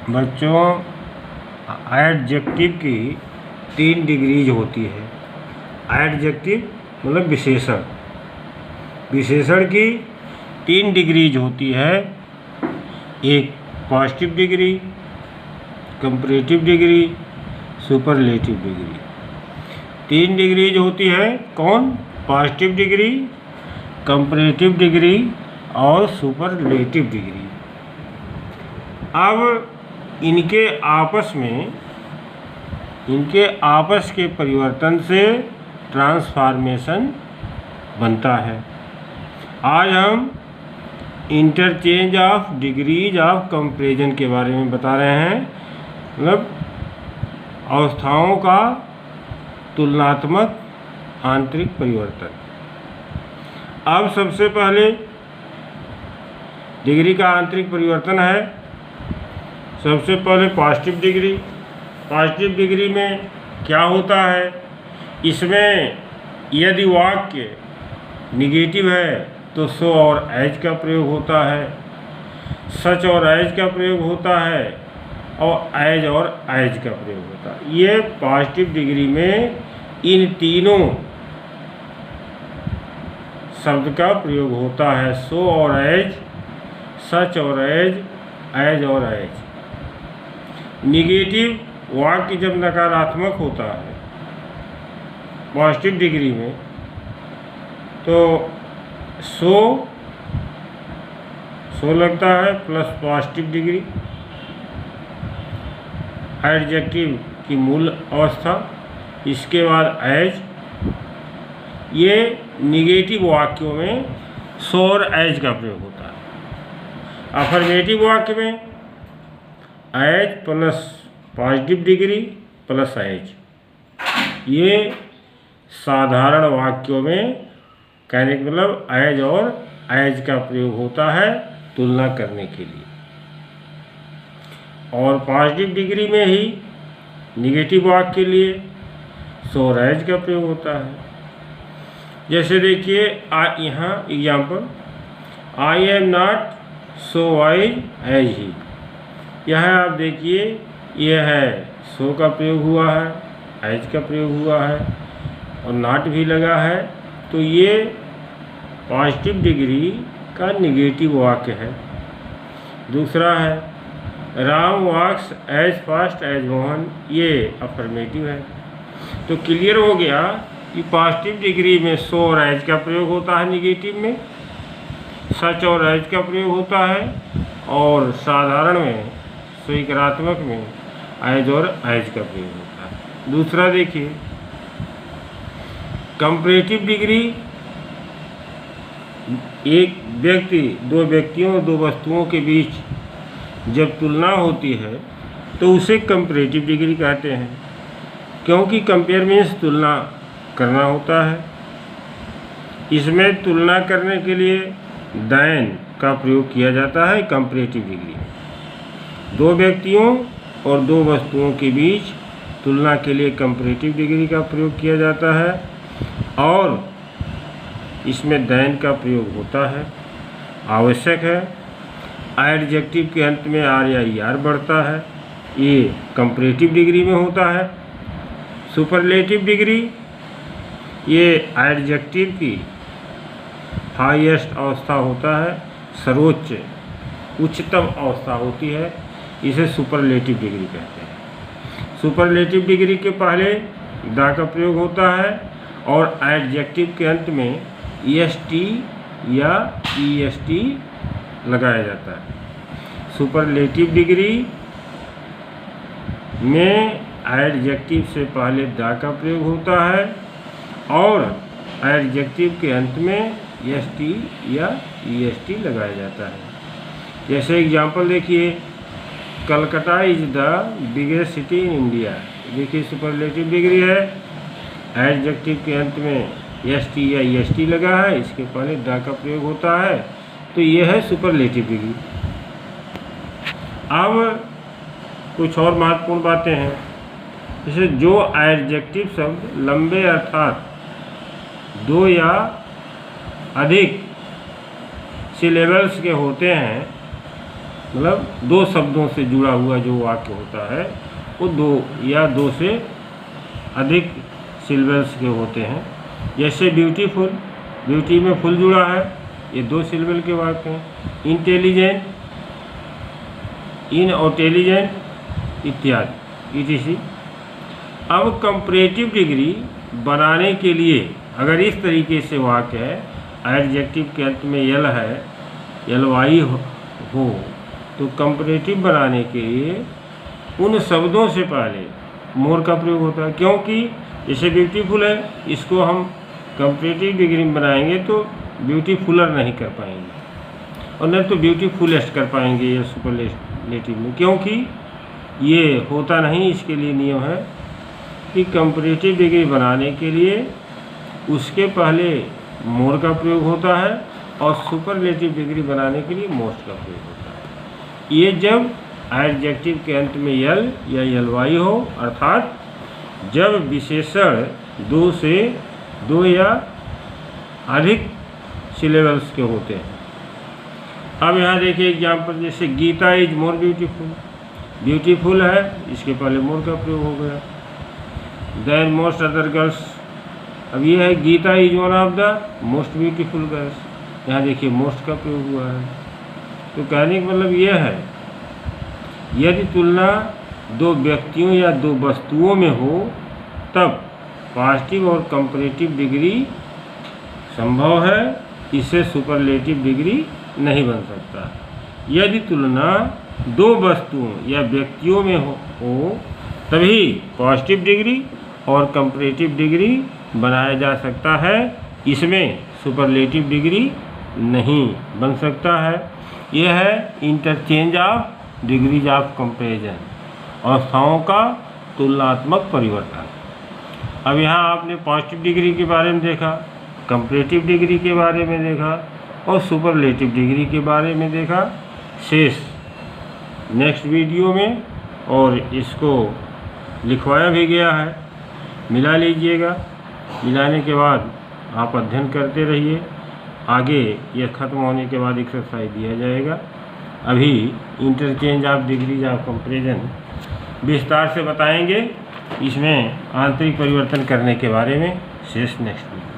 बच्चों, एडजेक्टिव की 3 डिग्रीज होती है। एडजेक्टिव मतलब विशेषण। विशेषण की 3 डिग्रीज होती है। एक positive degree, comparative degree, superlative degree. 3 degrees होती है। कौन? पॉजिटिव डिग्री, कंपैरेटिव डिग्री और सुपरलेटिव डिग्री। अब इनके आपस के परिवर्तन से ट्रांसफॉर्मेशन बनता है। आज हम interchange of degrees of comparison के बारे में बता रहे हैं, मतलब अवस्थाओं का तुलनात्मक आंतरिक परिवर्तन। अब सबसे पहले डिग्री का आंतरिक परिवर्तन है। सबसे पहले पॉजिटिव डिग्री। पॉजिटिव डिग्री में क्या होता है? इसमें यदि वाक्य निगेटिव है तो सो और एज का प्रयोग होता है, सच और एज का प्रयोग होता है और एज और एज का प्रयोग होता है। ये पॉजिटिव डिग्री में इन तीनों शब्द का प्रयोग होता है, सो और एज, सच और एज और एज। निगेटिव वाक्य जब नकारात्मक होता है पॉजिटिव डिग्री में तो सो लगता है प्लस पॉजिटिव डिग्री। एडजेक्टिव की मूल अवस्था, इसके बाद एज। ये निगेटिव वाक्यों में सो और एज का प्रयोग होता है। अफर्मेटिव वाक्य में as plus positive degree plus as. ये साधारण वाक्यों में कहने का मतलब एज और एज का प्रयोग होता है तुलना करने के लिए। और पॉजिटिव डिग्री में ही निगेटिव वाक्य के लिए सो और एज का प्रयोग होता है। जैसे देखिए यहाँ example, I am not so wise as he. यहाँ आप देखिए यह है सो का प्रयोग हुआ है, एज का प्रयोग हुआ है और नॉट भी लगा है, तो ये पॉजिटिव डिग्री का निगेटिव वाक्य है। दूसरा है Ram walks as fast as Mohan, ये अफर्मेटिव है। तो क्लियर हो गया कि पॉजिटिव डिग्री में सो और एज का प्रयोग होता है, निगेटिव में सच और एज का प्रयोग होता है और साधारण में स्वीकारात्मक में एज और एज का प्रयोग होता है। दूसरा देखिए कंपैरेटिव डिग्री, एक व्यक्ति, दो व्यक्तियों, दो वस्तुओं के बीच जब तुलना होती है तो उसे कंपैरेटिव डिग्री कहते हैं, क्योंकि कंपेयर मीन्स तुलना करना होता है। इसमें तुलना करने के लिए देन का प्रयोग किया जाता है कंपैरेटिव डिग्री। दो व्यक्तियों और दो वस्तुओं के बीच तुलना के लिए कंपैरेटिव डिग्री का प्रयोग किया जाता है और इसमें देन का प्रयोग होता है, आवश्यक है। एडजेक्टिव के अंत में आर या ईआर बढ़ता है, ये कंपैरेटिव डिग्री में होता है। सुपरलेटिव डिग्री, ये एडजेक्टिव की हाईएस्ट अवस्था होता है, सर्वोच्च उच्चतम अवस्था होती है, इसे सुपरलेटिव डिग्री कहते हैं। सुपरलेटिव डिग्री के पहले द का प्रयोग होता है और एडजेक्टिव के अंत में ईएसटी या ईएसटी लगाया जाता है। सुपरलेटिव डिग्री में एडजेक्टिव से पहले द का प्रयोग होता है और एडजेक्टिव के अंत में ईएसटी या ईएसटी लगाया जाता है। जैसे एग्जांपल देखिए, Calcutta is the biggest city in India. देखिए सुपरलेटिव डिग्री है, एडजेक्टिव के अंत में एसटी या ईएसटी लगा है, इसके पहले द का प्रयोग होता है, तो यह है सुपरलेटिव डिग्री। अब कुछ और महत्वपूर्ण बातें हैं, जैसे जो एडजेक्टिव शब्द लंबे अर्थात 2 या अधिक सिलेबल्स के होते हैं मतलब दो शब्दों से जुड़ा हुआ जो वाक्य होता है वो दो या दो से अधिक सिलेबल्स के होते हैं। जैसे ब्यूटीफुल, ब्यूटी में फुल जुड़ा है, ये दो सिलेबल के वाक्य हैं। इंटेलिजेंट, इनऑटेलिजेंट इत्यादि इटीसी। अब कंपैरेटिव डिग्री बनाने के लिए अगर इस तरीके से वाक्य है, एडजेक्टिव के अंत में यल है, यलवाई हो, तो कंपैरेटिव बनाने के लिए उन शब्दों से पहले मोर का प्रयोग होता है। क्योंकि जैसे ब्यूटीफुल है, इसको हम कंपैरेटिव डिग्री में बनाएंगे तो ब्यूटीफुलर नहीं कर पाएंगे और नहीं तो ब्यूटीफुलेस्ट कर पाएंगे या सुपरलेटिव में, क्योंकि ये होता नहीं। इसके लिए नियम है कि कंपैरेटिव डिग्री बनाने के लिए उसके पहले मोर का प्रयोग होता है और सुपरलेटिव डिग्री बनाने के लिए मोस्ट का प्रयोग होता है। ये जब एडजेक्टिव के अंत में यल या यलवाई हो, अर्थात जब विशेषण दो से दो या अधिक सिलेबल्स के होते हैं। अब यहाँ देखिए एग्जाम्पल, जैसे Geeta is more beautiful, beautiful है, इसके पहले मोर का प्रयोग हो गया। देन मोस्ट अदर गर्ल्स, अब ये है Geeta is one of the most beautiful girls, यहाँ देखिए मोस्ट का प्रयोग हुआ है। तो कहने का मतलब यह है, यदि तुलना दो व्यक्तियों या दो वस्तुओं में हो तब पॉजिटिव और कंपैरेटिव डिग्री संभव है, इससे सुपरलेटिव डिग्री नहीं बन सकता। यदि तुलना दो वस्तुओं या व्यक्तियों में हो तभी पॉजिटिव डिग्री और कंपैरेटिव डिग्री बनाया जा सकता है, इसमें सुपरलेटिव डिग्री नहीं बन सकता है। यह है interchange of degrees of comparison, अवस्थाओं का तुलनात्मक परिवर्तन। अब यहाँ आपने पॉजिटिव डिग्री के बारे में देखा, कंपैरेटिव डिग्री के बारे में देखा और सुपरलेटिव डिग्री के बारे में देखा। शेष नेक्स्ट वीडियो में, और इसको लिखवाया भी गया है, मिला लीजिएगा। मिलाने के बाद आप अध्ययन करते रहिए। आगे यह खत्म होने के बाद एक्सरसाइज दिया जाएगा। अभी interchange of degrees of comparison विस्तार से बताएंगे, इसमें आंतरिक परिवर्तन करने के बारे में। शेष नेक्स्ट वीडियो।